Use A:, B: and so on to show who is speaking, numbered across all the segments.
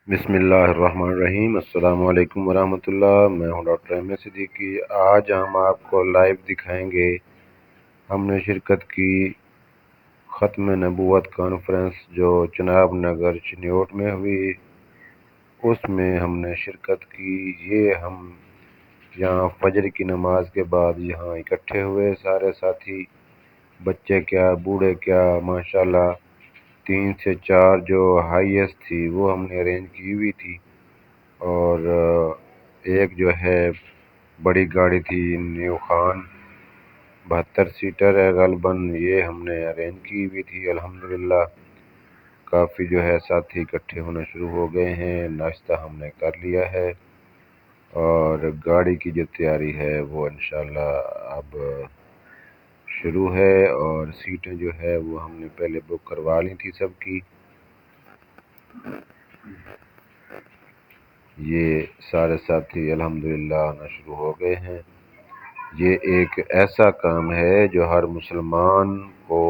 A: بسم اللہ الرحمن الرحیم۔ السلام علیکم ورحمۃ اللہ۔ میں ہوں ڈاکٹر احمد صدیقی۔ آج ہم آپ کو لائیو دکھائیں گے، ہم نے شرکت کی ختم نبوت کانفرنس جو چناب نگر چنیوٹ میں ہوئی، اس میں ہم نے شرکت کی۔ یہ ہم یہاں فجر کی نماز کے بعد یہاں اکٹھے ہوئے، سارے ساتھی، بچے کیا بوڑھے کیا، ماشاءاللہ 3 سے 4 جو ہائیسٹ تھی وہ ہم نے ارینج کی ہوئی تھی، اور ایک جو ہے بڑی گاڑی تھی نیو خان 72 سیٹر ہے غالباً، یہ ہم نے ارینج کی ہوئی تھی۔ الحمدللہ کافی جو ہے ساتھی اکٹھے ہونا شروع ہو گئے ہیں، ناشتہ ہم نے کر لیا ہے، اور گاڑی کی جو تیاری ہے وہ انشاءاللہ اب شروع ہے، اور سیٹیں جو ہے وہ ہم نے پہلے بک کروا لی تھی سب کی۔ یہ سارے ساتھی الحمدللہ آنا شروع ہو گئے ہیں۔ یہ ایک ایسا کام ہے جو ہر مسلمان کو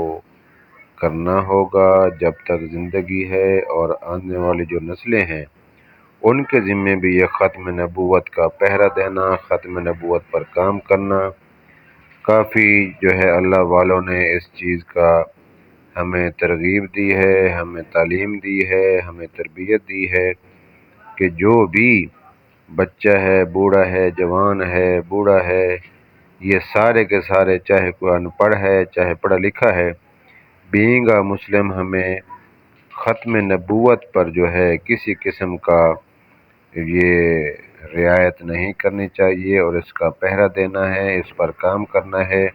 A: کرنا ہوگا جب تک زندگی ہے، اور آنے والی جو نسلیں ہیں ان کے ذمے بھی یہ ختم نبوت کا پہرا دینا، ختم نبوت پر کام کرنا۔ کافی جو ہے اللہ والوں نے اس چیز کا ہمیں ترغیب دی ہے، ہمیں تعلیم دی ہے، ہمیں تربیت دی ہے کہ جو بھی بچہ ہے، بوڑھا ہے، جوان ہے، بوڑھا ہے، یہ سارے کے سارے، چاہے کوئی ان پڑھ ہے چاہے پڑھا لکھا ہے، بینگ اے مسلم، ہمیں ختم نبوت پر جو ہے کسی قسم کا یہ رعایت نہیں کرنی چاہیے، اور اس کا پہرا دینا ہے، اس پر کام کرنا ہے،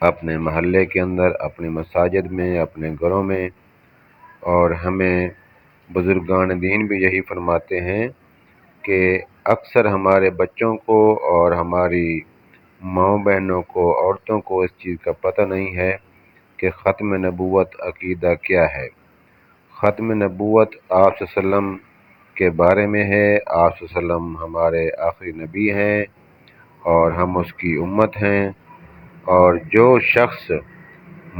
A: اپنے محلے کے اندر، اپنے مساجد میں، اپنے گھروں میں۔ اور ہمیں بزرگان دین بھی یہی فرماتے ہیں کہ اکثر ہمارے بچوں کو اور ہماری ماؤں بہنوں کو، عورتوں کو اس چیز کا پتہ نہیں ہے کہ ختم نبوت عقیدہ کیا ہے۔ ختم نبوت آپ صلی اللہ علیہ وسلم کے بارے میں ہے۔ آپ صلی اللہ علیہ وسلم ہمارے آخری نبی ہیں اور ہم اس کی امت ہیں، اور جو شخص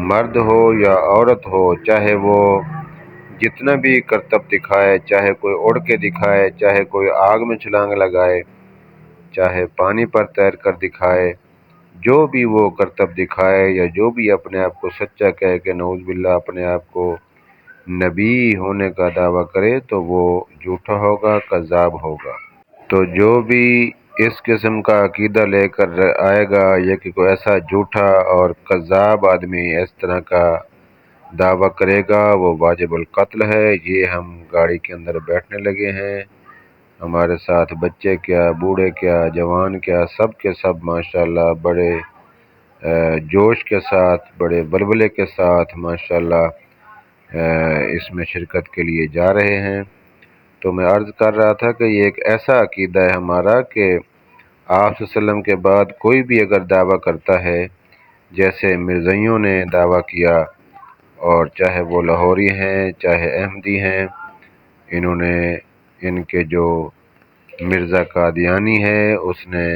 A: مرد ہو یا عورت ہو، چاہے وہ جتنا بھی کرتب دکھائے، چاہے کوئی اڑ کے دکھائے، چاہے کوئی آگ میں چھلانگ لگائے، چاہے پانی پر تیر کر دکھائے، جو بھی وہ کرتب دکھائے، یا جو بھی اپنے آپ کو سچا کہے کہ نعوذ باللہ اپنے آپ کو نبی ہونے کا دعویٰ کرے، تو وہ جھوٹا ہوگا، کذاب ہوگا۔ تو جو بھی اس قسم کا عقیدہ لے کر آئے گا، یا کہ کوئی ایسا جھوٹا اور کذاب آدمی اس طرح کا دعویٰ کرے گا، وہ واجب القتل ہے۔ یہ ہم گاڑی کے اندر بیٹھنے لگے ہیں، ہمارے ساتھ بچے کیا، بوڑھے کیا، جوان کیا، سب کے سب ماشاءاللہ بڑے جوش کے ساتھ، بڑے ولولے کے ساتھ ماشاءاللہ اس میں شرکت کے لیے جا رہے ہیں۔ تو میں عرض کر رہا تھا کہ یہ ایک ایسا عقیدہ ہے ہمارا کہ آپ صلی اللہ علیہ وسلم کے بعد کوئی بھی اگر دعویٰ کرتا ہے، جیسے مرزائیوں نے دعویٰ کیا، اور چاہے وہ لاہوری ہیں چاہے احمدی ہیں، انہوں نے، ان کے جو مرزا قادیانی ہے اس نے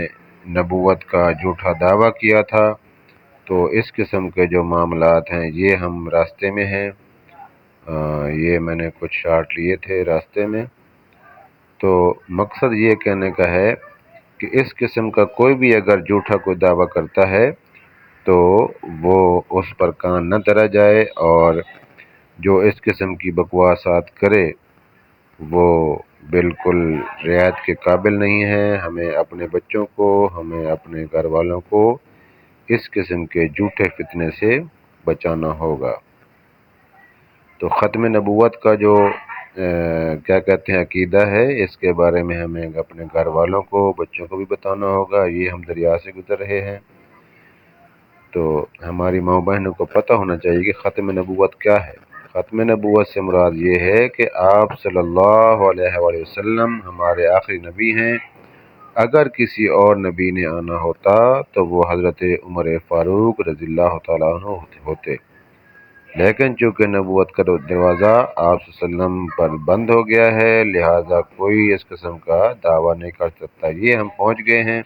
A: نبوت کا جھوٹا دعویٰ کیا تھا۔ تو اس قسم کے جو معاملات ہیں یہ ہم راستے میں ہیں۔ یہ میں نے کچھ شارٹ لیے تھے راستے میں، تو مقصد یہ کہنے کا ہے کہ اس قسم کا کوئی بھی اگر جھوٹا کوئی دعویٰ کرتا ہے تو وہ اس پر کان نہ دھرا جائے، اور جو اس قسم کی بکواسات کرے وہ بالکل رعایت کے قابل نہیں ہے۔ ہمیں اپنے بچوں کو، ہمیں اپنے گھر والوں کو اس قسم کے جھوٹے فتنے سے بچانا ہوگا۔ تو ختم نبوت کا جو کیا کہتے ہیں عقیدہ ہے، اس کے بارے میں ہمیں اپنے گھر والوں کو، بچوں کو بھی بتانا ہوگا۔ یہ ہم دریا سے گزر رہے ہیں، تو ہماری ماں بہنوں کو پتہ ہونا چاہیے کہ ختم نبوت کیا ہے۔ ختم نبوت سے مراد یہ ہے کہ آپ صلی اللہ علیہ وآلہ وسلم ہمارے آخری نبی ہیں۔ اگر کسی اور نبی نے آنا ہوتا تو وہ حضرت عمر فاروق رضی اللہ تعالیٰ عنہ ہوتے، لیکن چونکہ نبوت کا دروازہ آپ صلی اللہ علیہ وسلم پر بند ہو گیا ہے، لہٰذا کوئی اس قسم کا دعویٰ نہیں کر سکتا۔ یہ ہم پہنچ گئے ہیں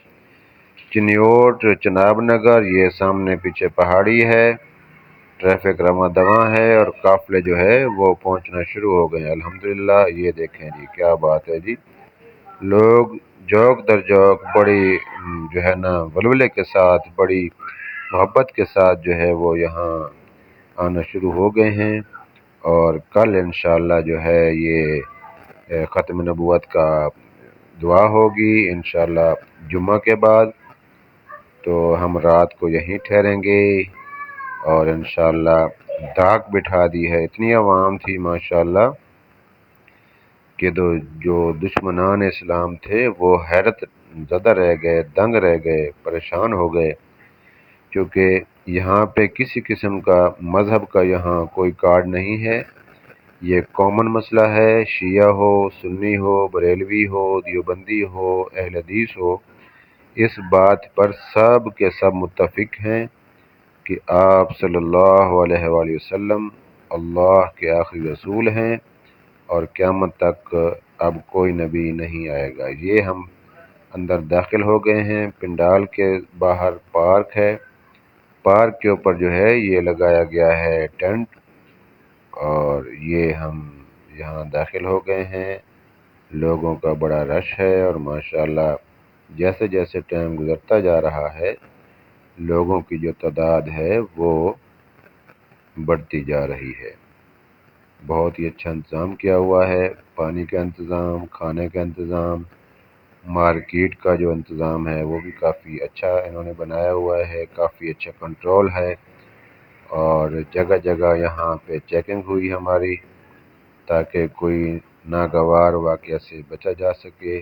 A: چنیوٹ چناب نگر، یہ سامنے پیچھے پہاڑی ہے، ٹریفک رواں دواں ہے اور قافلے جو ہے وہ پہنچنا شروع ہو گئے ہیں الحمدللہ۔ یہ دیکھیں جی کیا بات ہے جی، لوگ جوک در جوک بڑی جو ہے نا ولولے کے ساتھ، بڑی محبت کے ساتھ جو ہے وہ یہاں آنا شروع ہو گئے ہیں، اور کل انشاءاللہ جو ہے یہ ختم نبوت کا دعا ہوگی انشاءاللہ جمعہ کے بعد، تو ہم رات کو یہیں ٹھہریں گے، اور انشاءاللہ دھاک بٹھا دی ہے، اتنی عوام تھی ماشاءاللہ کہ جو دشمنان اسلام تھے وہ حیرت زدہ رہ گئے، دنگ رہ گئے، پریشان ہو گئے، کیونکہ یہاں پہ کسی قسم کا مذہب کا یہاں کوئی کارڈ نہیں ہے، یہ کامن مسئلہ ہے، شیعہ ہو، سنی ہو، بریلوی ہو، دیوبندی ہو، اہل حدیث ہو، اس بات پر سب کے سب متفق ہیں کہ آپ صلی اللہ علیہ وآلہ وسلم اللہ کے آخری رسول ہیں، اور قیامت تک اب کوئی نبی نہیں آئے گا۔ یہ ہم اندر داخل ہو گئے ہیں، پنڈال کے باہر پارک ہے، پارک کے اوپر جو ہے یہ لگایا گیا ہے ٹینٹ، اور یہ ہم یہاں داخل ہو گئے ہیں، لوگوں کا بڑا رش ہے، اور ماشاءاللہ جیسے جیسے ٹائم گزرتا جا رہا ہے لوگوں کی جو تعداد ہے وہ بڑھتی جا رہی ہے۔ بہت ہی اچھا انتظام کیا ہوا ہے، پانی کا انتظام، کھانے کا انتظام، مارکیٹ کا جو انتظام ہے وہ بھی کافی اچھا انہوں نے بنایا ہوا ہے، کافی اچھا کنٹرول ہے، اور جگہ جگہ یہاں پہ چیکنگ ہوئی ہماری تاکہ کوئی ناگوار واقعہ سے بچا جا سکے۔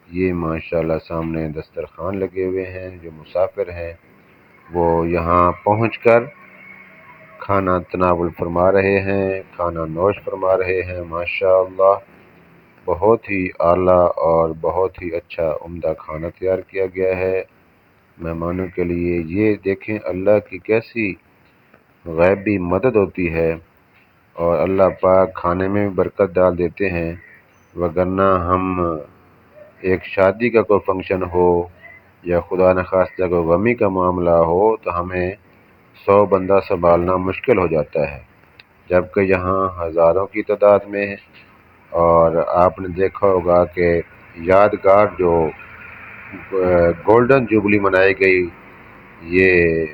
A: یہ ماشاءاللہ سامنے دسترخوان لگے ہوئے ہیں، جو مسافر ہیں وہ یہاں پہنچ کر کھانا تناول فرما رہے ہیں، کھانا نوش فرما رہے ہیں، ماشاءاللہ بہت ہی اعلیٰ اور بہت ہی اچھا عمدہ کھانا تیار کیا گیا ہے مہمانوں کے لیے۔ یہ دیکھیں اللہ کی کیسی غیبی مدد ہوتی ہے، اور اللہ پاک کھانے میں بھی برکت ڈال دیتے ہیں، وگرنہ ہم ایک شادی کا کوئی فنکشن ہو یا خدا نخواستہ کوئی غمی کا معاملہ ہو تو ہمیں 100 بندہ سنبھالنا مشکل ہو جاتا ہے، جبکہ یہاں ہزاروں کی تعداد میں ہے۔ اور آپ نے دیکھا ہوگا کہ یادگار جو گولڈن جوبلی منائی گئی یہ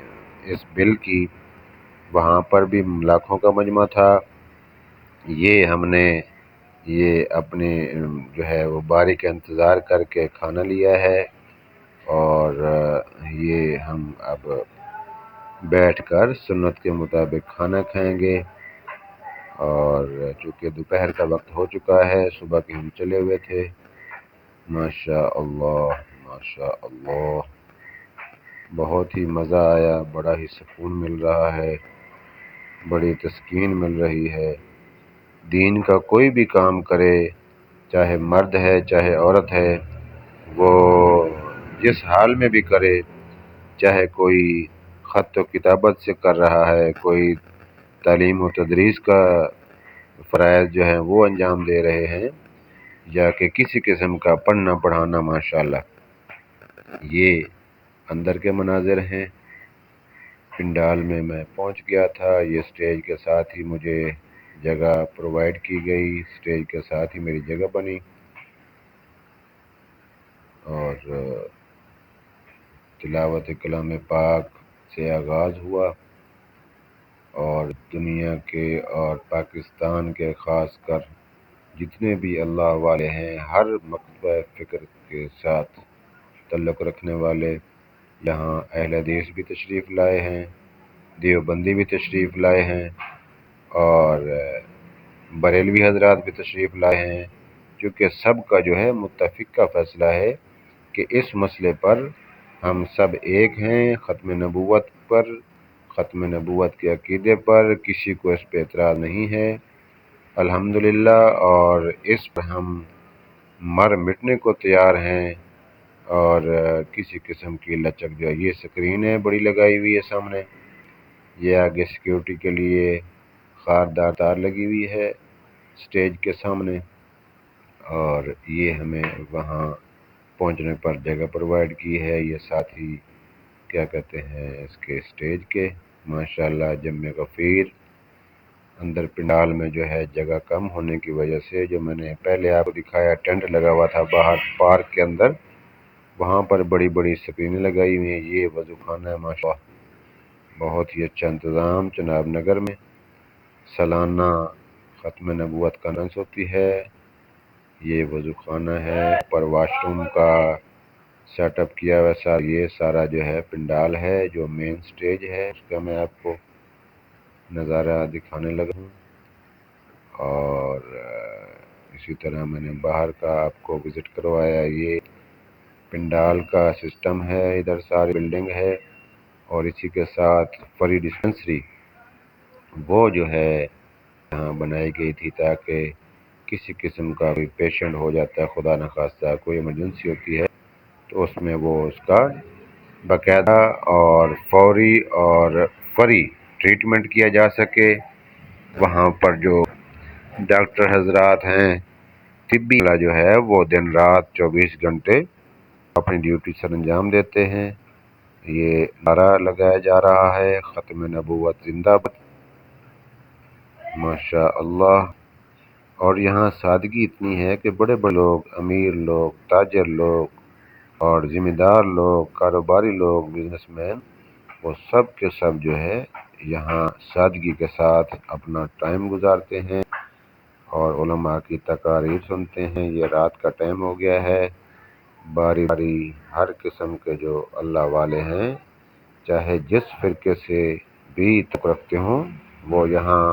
A: اس بل کی، وہاں پر بھی لاکھوں کا مجمع تھا۔ یہ ہم نے یہ اپنے جو ہے وہ باری کا انتظار کر کے کھانا لیا ہے، اور یہ ہم اب بیٹھ کر سنت کے مطابق کھانا کھائیں گے، اور چونکہ دوپہر کا وقت ہو چکا ہے، صبح کے ہم چلے ہوئے تھے۔ ماشاء اللہ ماشاء اللہ بہت ہی مزہ آیا، بڑا ہی سکون مل رہا ہے، بڑی تسکین مل رہی ہے۔ دین کا کوئی بھی کام کرے، چاہے مرد ہے چاہے عورت ہے، وہ جس حال میں بھی کرے، چاہے کوئی خط و کتابت سے کر رہا ہے، کوئی تعلیم و تدریس کا فرائض جو ہیں وہ انجام دے رہے ہیں، یا کہ کسی قسم کا پڑھنا پڑھانا، ماشاءاللہ یہ اندر کے مناظر ہیں۔ پنڈال میں میں پہنچ گیا تھا، یہ سٹیج کے ساتھ ہی مجھے جگہ پرووائڈ کی گئی، سٹیج کے ساتھ ہی میری جگہ بنی، اور تلاوت کلام پاک سے آغاز ہوا، اور دنیا کے اور پاکستان کے خاص کر جتنے بھی اللہ والے ہیں، ہر مکتبہ فکر کے ساتھ تعلق رکھنے والے یہاں اہل حدیث بھی تشریف لائے ہیں، دیوبندی بھی تشریف لائے ہیں، اور بریلوی حضرات بھی تشریف لائے ہیں، کیونکہ سب کا جو ہے متفق کا فیصلہ ہے کہ اس مسئلے پر ہم سب ایک ہیں، ختم نبوت پر، ختم نبوت کے عقیدے پر کسی کو اس پہ اعتراض نہیں ہے الحمدللہ، اور اس پر ہم مر مٹنے کو تیار ہیں، اور کسی قسم کی لچک جو ہے، یہ سکرین ہے بڑی لگائی ہوئی ہے سامنے، یہ آگے سیکیورٹی کے لیے خاردار تار لگی ہوئی ہے سٹیج کے سامنے، اور یہ ہمیں وہاں پہنچنے پر جگہ پرووائڈ کی ہے، یہ ساتھ ہی کیا کہتے ہیں اس کے سٹیج کے ماشاءاللہ جمع غفیر اندر پنڈال میں جو ہے جگہ کم ہونے کی وجہ سے جو میں نے پہلے آپ کو دکھایا ٹینٹ لگا ہوا تھا باہر پارک کے اندر، وہاں پر بڑی بڑی اسکرینیں لگائی ہوئی ہیں۔ یہ وضو خانہ ہے ماشاءاللہ، بہت ہی اچھا انتظام جناب نگر میں۔ سالانہ ختم نبوت کانفرنس ہوتی ہے۔ یہ وضو خانہ ہے، پر واش روم کا سیٹ اپ کیا ویسا، یہ سارا جو ہے پنڈال ہے، جو مین سٹیج ہے اس کا میں آپ کو نظارہ دکھانے لگا ہوں۔ اور اسی طرح میں نے باہر کا آپ کو وزٹ کروایا۔ یہ پنڈال کا سسٹم ہے، ادھر ساری بلڈنگ ہے، اور اسی کے ساتھ فری ڈسپنسری وہ جو ہے یہاں بنائی گئی تھی تاکہ کسی قسم کا بھی پیشنٹ ہو جاتا ہے، خدا نخواستہ کوئی ایمرجنسی ہوتی ہے، تو اس میں وہ اس کا باقاعدہ اور فوری اور فری ٹریٹمنٹ کیا جا سکے۔ وہاں پر جو ڈاکٹر حضرات ہیں، طبی والا جو ہے وہ دن رات 24 گھنٹے اپنی ڈیوٹی سر انجام دیتے ہیں۔ یہ نعرہ لگایا جا رہا ہے، ختم نبوت زندہ باد، ماشاء اللہ۔ اور یہاں سادگی اتنی ہے کہ بڑے بڑے لوگ، امیر لوگ، تاجر لوگ اور ذمہ دار لوگ، کاروباری لوگ، بزنس مین، وہ سب کے سب جو ہے یہاں سادگی کے ساتھ اپنا ٹائم گزارتے ہیں اور علماء کی تقاریر سنتے ہیں۔ یہ رات کا ٹائم ہو گیا ہے، باری باری ہر قسم کے جو اللہ والے ہیں، چاہے جس فرقے سے بھی تعلق رکھتے ہوں، وہ یہاں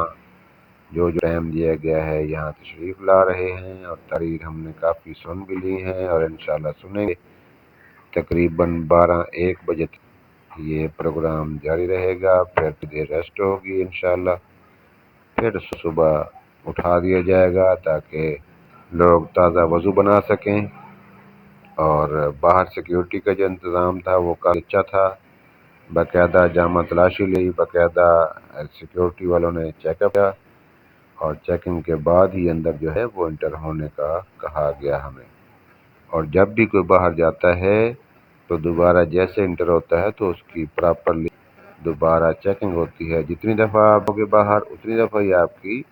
A: جو ٹائم دیا گیا ہے یہاں تشریف لا رہے ہیں، اور تقریر ہم نے کافی سن بھی لی ہیں اور انشاءاللہ سنیں گے۔ تقریباً 12-1 بجے تک یہ پروگرام جاری رہے گا، پھر دیر ریسٹ ہوگی انشاءاللہ، پھر صبح اٹھا دیا جائے گا تاکہ لوگ تازہ وضو بنا سکیں۔ اور باہر سیکیورٹی کا جو انتظام تھا وہ کافی اچھا تھا، باقاعدہ جامع تلاشی لی، باقاعدہ سیکیورٹی والوں نے چیک اپ کیا، اور چیکنگ کے بعد ہی اندر جو ہے وہ انٹر ہونے کا کہا گیا ہمیں۔ اور جب بھی کوئی باہر جاتا ہے تو دوبارہ جیسے انٹر ہوتا ہے تو اس کی پراپرلی دوبارہ چیکنگ ہوتی ہے۔ جتنی دفعہ آپ ہوگے باہر اتنی دفعہ ہی آپ کی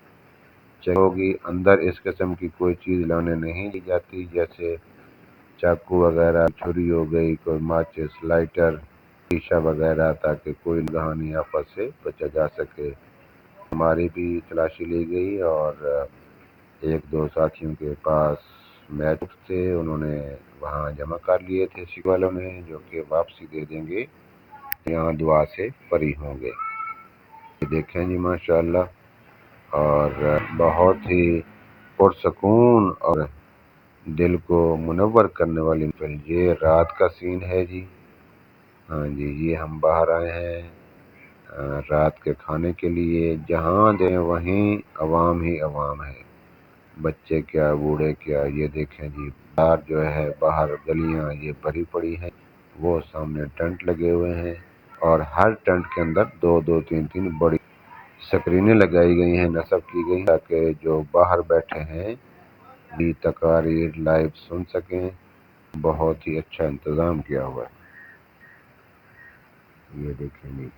A: چیک ہوگی۔ اندر اس قسم کی کوئی چیز لانے نہیں دی جاتی، جیسے چاقو وغیرہ، چھری ہو گئی، کوئی ماچس، لائٹر، شیشہ وغیرہ، تاکہ کوئی ناگہانی آفت سے بچا جا سکے۔ ہماری بھی تلاشی لی گئی، اور 1-2 ساتھیوں کے پاس میچ تھے، انہوں نے وہاں جمع کر لیے تھے سیکھ والوں نے، جو کہ واپسی دے دیں گے، یہاں دعا سے فری ہوں گے۔ یہ دیکھیں جی ماشاءاللہ، اور بہت ہی پرسکون اور دل کو منور کرنے والی محفل۔ یہ رات کا سین ہے جی، ہاں جی، یہ ہم باہر آئے ہیں رات کے کھانے کے لیے، جہاں دیں وہیں عوام ہی عوام ہے، بچے کیا بوڑھے کیا۔ یہ دیکھیں جی باہر جو ہے، باہر گلیاں یہ بھری پڑی ہیں، وہ سامنے ٹینٹ لگے ہوئے ہیں، اور ہر ٹینٹ کے اندر 2-2 3-3 بڑی سکرینیں لگائی گئی ہیں، نصب کی گئی ہیں، تاکہ جو باہر بیٹھے ہیں بھی تقاریر لائیو سن سکیں۔ بہت ہی اچھا انتظام کیا ہوا ہے، یہ دیکھیں جی،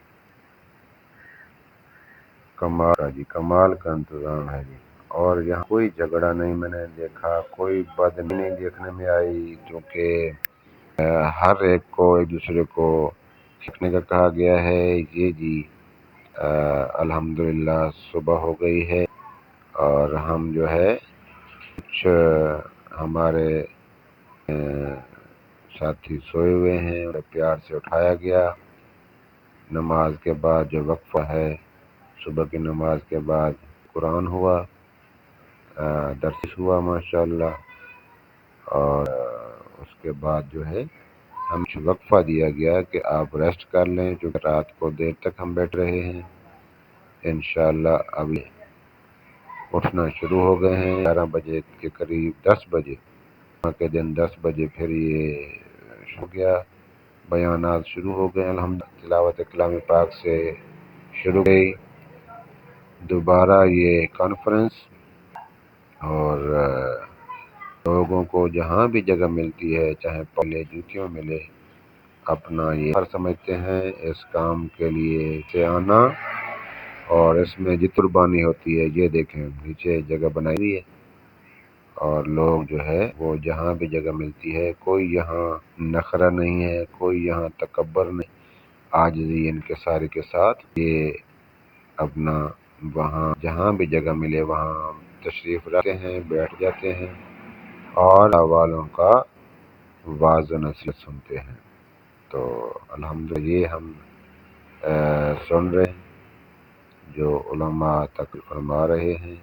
A: کمال کا انتظام ہے جی۔ اور یہاں کوئی جھگڑا نہیں میں نے دیکھا، کوئی بد نہیں دیکھنے میں آئی، کیونکہ ہر ایک کو ایک دوسرے کو سیکھنے کا کہا گیا ہے۔ یہ جی الحمدللہ صبح ہو گئی ہے، اور ہم جو ہے کچھ ہمارے ساتھی سوئے ہوئے ہیں، اور پیار سے اٹھایا گیا۔ نماز کے بعد جو وقفہ ہے، صبح کی نماز کے بعد قرآن ہوا، درس ہوا ماشاءاللہ، اور اس کے بعد جو ہے ہم وقفہ دیا گیا کہ آپ ریسٹ کر لیں، چونکہ رات کو دیر تک ہم بیٹھ رہے ہیں۔ انشاءاللہ اب اٹھنا شروع ہو گئے ہیں 11 بجے کے قریب، 10 بجے کے دن 10 بجے پھر یہ ہو گیا، بیانات شروع ہو گئے، الحمدللہ تلاوت کلام پاک سے شروع گئی، دوبارہ یہ کانفرنس، اور لوگوں کو جہاں بھی جگہ ملتی ہے، چاہے پلے جوتیوں ملے، اپنا یہ ہر سمجھتے ہیں اس کام کے لیے سے آنا، اور اس میں جتنی قربانی ہوتی ہے یہ دیکھیں نیچے جگہ بنائی ہوئی ہے، اور لوگ جو ہے وہ جہاں بھی جگہ ملتی ہے، کوئی یہاں نخرہ نہیں ہے، کوئی یہاں تکبر نہیں، عاجزی انکساری کے ساتھ یہ اپنا وہاں جہاں بھی جگہ ملے وہاں تشریف رکھتے ہیں، بیٹھ جاتے ہیں اور والوں کا واعظ و نصیحت سنتے ہیں۔ تو الحمدللہ یہ ہم سن رہے ہیں جو علماء تقریر فرما رہے ہیں،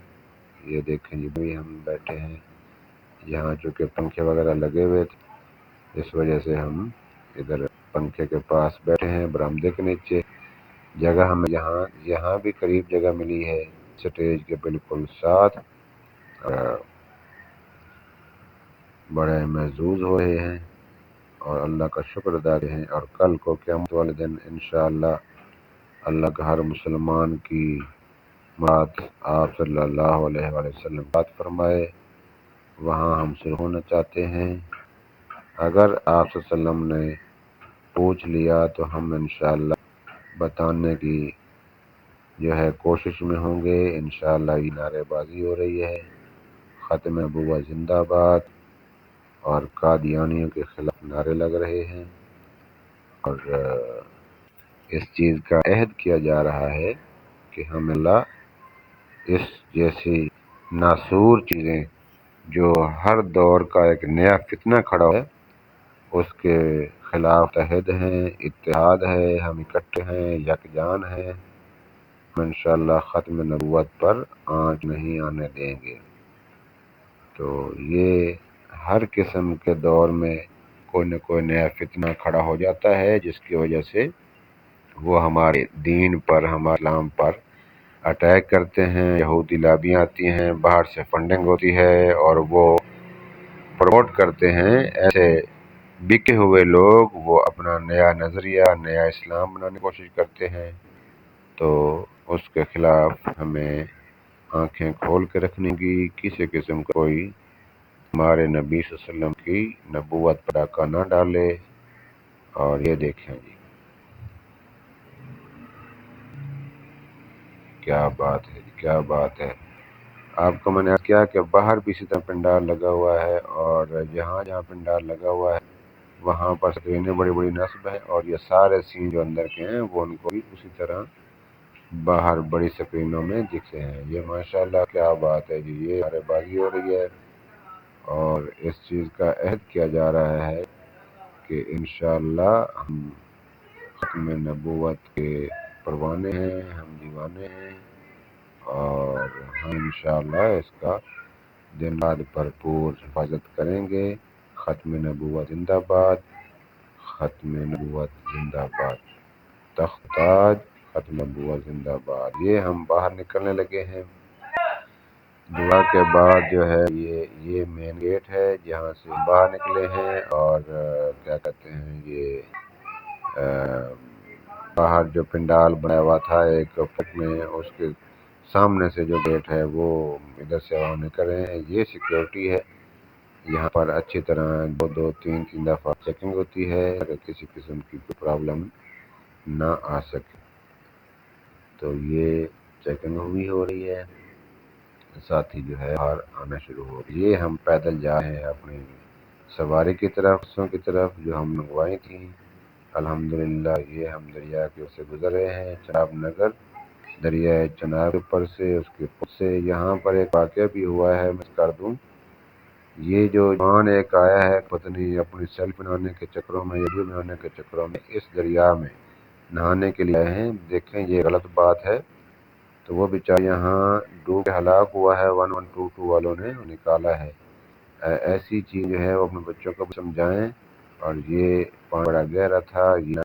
A: یہ دیکھیں جی بھی ہم بیٹھے ہیں یہاں، چونکہ پنکھے وغیرہ لگے ہوئے تھے اس وجہ سے ہم ادھر پنکھے کے پاس بیٹھے ہیں برآمدے کے نیچے۔ جگہ ہمیں یہاں بھی قریب جگہ ملی ہے سٹیج کے بالکل ساتھ، بڑے محظوظ ہو رہے ہیں اور اللہ کا شکر ادا کرتے ہیں، اور کل کو قیامت والے دن انشاءاللہ اللہ کا ہر مسلمان کی مراد آپ صلی اللہ علیہ وآلہ وسلم بات فرمائے، وہاں ہم شروع ہونا چاہتے ہیں۔ اگر آپ صلی اللہ علیہ وسلم نے پوچھ لیا تو ہم انشاءاللہ بتانے کی جو ہے کوشش میں ہوں گے۔ انشاءاللہ یہ نعرے بازی ہو رہی ہے، ختم نبوت زندہ باد، اور قادیانیوں کے خلاف نعرے لگ رہے ہیں، اور اس چیز کا عہد کیا جا رہا ہے کہ ہم اللہ اس جیسی ناسور چیزیں جو ہر دور کا ایک نیا فتنہ کھڑا ہے اس کے خلاف متحد ہیں، اتحاد ہے، ہم اکٹھے ہیں، یکجان ہیں، ہم انشاءاللہ ختم نبوت پر آنچ نہیں آنے دیں گے۔ تو یہ ہر قسم کے دور میں کوئی نہ کوئی نیا فتنہ کھڑا ہو جاتا ہے جس کی وجہ سے وہ ہمارے دین پر، ہمارے اسلام پر اٹیک کرتے ہیں، یہودی لابیاں آتی ہیں، باہر سے فنڈنگ ہوتی ہے اور وہ پروموٹ کرتے ہیں، ایسے بکے ہوئے لوگ وہ اپنا نیا نظریہ، نیا اسلام بنانے کی کوشش کرتے ہیں۔ تو اس کے خلاف ہمیں آنکھیں کھول کے رکھنے کی، کسی قسم کا کوئی ہمارے نبی صلی اللہ علیہ وسلم کی نبوت پر ڈاکہ نہ ڈالے۔ اور یہ دیکھیں جی کیا بات ہے، کیا بات ہے۔ آپ کو میں نے کیا کہ باہر بھی اسی طرح پنڈال لگا ہوا ہے، اور جہاں جہاں پنڈال لگا ہوا ہے وہاں پر سکرینیں بڑی بڑی نصب ہیں، اور یہ سارے سین جو اندر کے ہیں وہ ان کو بھی اسی طرح باہر بڑی سکرینوں میں دکھ رہے ہیں۔ یہ ماشاءاللہ کیا بات ہے جی، یہ نعرے بازی ہو رہی ہے اور اس چیز کا عہد کیا جا رہا ہے کہ انشاءاللہ ہم ختم نبوت کے پروانے ہیں، ہم دیوانے ہیں، اور ہم انشاءاللہ اس کا دن رات بھرپور حفاظت کریں گے۔ ختم نبوت زندہ باد، ختم نبوت زندہ باد، تخت تاج، ختم نبوت زندہ باد۔ یہ ہم باہر نکلنے لگے ہیں۔ دعا کے بعد جو ہے یہ مین گیٹ ہے جہاں سے باہر نکلے ہیں، اور کیا کہتے ہیں یہ باہر جو پنڈال بنا ہوا تھا ایک فٹ میں، اس کے سامنے سے جو گیٹ ہے وہ ادھر سے آن نکل رہے ہیں۔ یہ سیکیورٹی ہے، یہاں پر اچھی طرح دو تین دفعہ چیکنگ ہوتی ہے اگر کسی قسم کی کوئی پرابلم نہ آ سکے۔ تو یہ چیکنگ بھی ہو رہی ہے، ساتھ ہی جو ہے باہر آنا شروع ہو گئی۔ یہ ہم پیدل جا رہے ہیں اپنی سواری کی طرف، بسوں کی طرف جو ہم منگوائی تھیں۔ الحمدللہ یہ ہم دریا کے سے گزر رہے ہیں، چناب نگر دریائے چناب پر سے، اس کے پل سے۔ یہاں پر ایک واقعہ بھی ہوا ہے، میں کر دوں، یہ جو جوان ایک آیا ہے پتہ نہیں اپنی سیلف بنانے کے چکروں میں، ویڈیو بنانے کے چکروں میں اس دریا میں نہانے کے لیے آئے ہیں۔ دیکھیں یہ غلط بات ہے، تو وہ بیچارہ یہاں ڈوب کے ہلاک ہوا ہے، 1122 والوں نے نکالا ہے۔ ایسی چیز جو ہے وہ اپنے بچوں کو بھی سمجھائیں، اور یہ پانی بڑا گہرا تھا، یہ